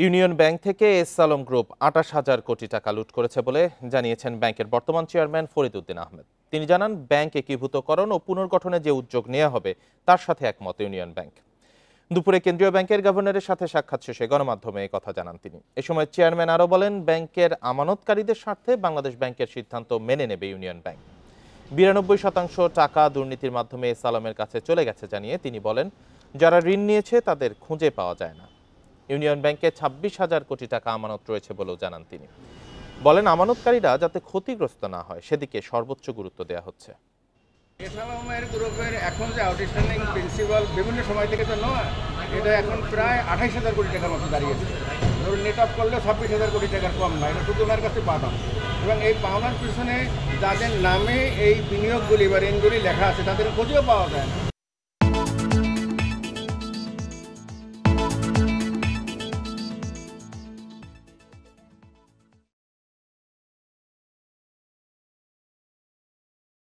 Union bank থেকে S Alam group ২৮,০০০ কোটি টাকা লুট করেছে বলে জানিয়েছেন ব্যাংকের বর্তমান চেয়ারম্যান ফরিদ উদ্দিন আহমেদ। তিনি জানান, ব্যাংক একীভূতকরণ ও পুনর্গঠনে যে উদ্যোগ নেওয়া হবে তার সাথে একমত ইউনিয়ন ব্যাংক। দুপুরে কেন্দ্রীয় ব্যাংকের গভর্নরের সাথে সাক্ষাৎ শেষে গণমাধ্যমে এই কথা জানান তিনি। এ সময় চেয়ারম্যান আরও বলেন, ব্যাংকের আমানতকারীদের স্বার্থে বাংলাদেশ ব্যাংকের সিদ্ধান্ত মেনে নেবে ইউনিয়ন ব্যাংক। ৯২% টাকা দুর্নীতির মাধ্যমে এস আলমের কাছে চলে গেছে জানিয়ে তিনি বলেন, যারা ঋণ নিয়েছে তাদের খুঁজে পাওয়া যায় না। ইউনিয়ন ব্যাংকে ২৬,০০০ কোটি টাকা আমানত রয়েছে বলেও জানান তিনি। বলেন, আমানতকারীরা যাতে ক্ষতিগ্রস্ত না হয় সেদিকে সর্বোচ্চ গুরুত্ব দেওয়া হচ্ছে। এস আলমের গ্রুপের এখন যে আউটস্ট্যান্ডিং প্রিন্সিপাল বিভিন্ন সময় থেকে তো নয়, এটা এখন প্রায় ২৮,০০০ কোটি টাকার মতো দাঁড়িয়েছে। ধরুন নেট অফ করলে ২৬,০০০ কোটি টাকার কম নয়, এটা শুধু ওনার কাছে পাওনা। এবং এই পাওনার পিছনে যাদের নামে এই বিনিয়োগগুলি বা ঋণগুলি লেখা আছে তাদের খোঁজও পাওয়া যায় না।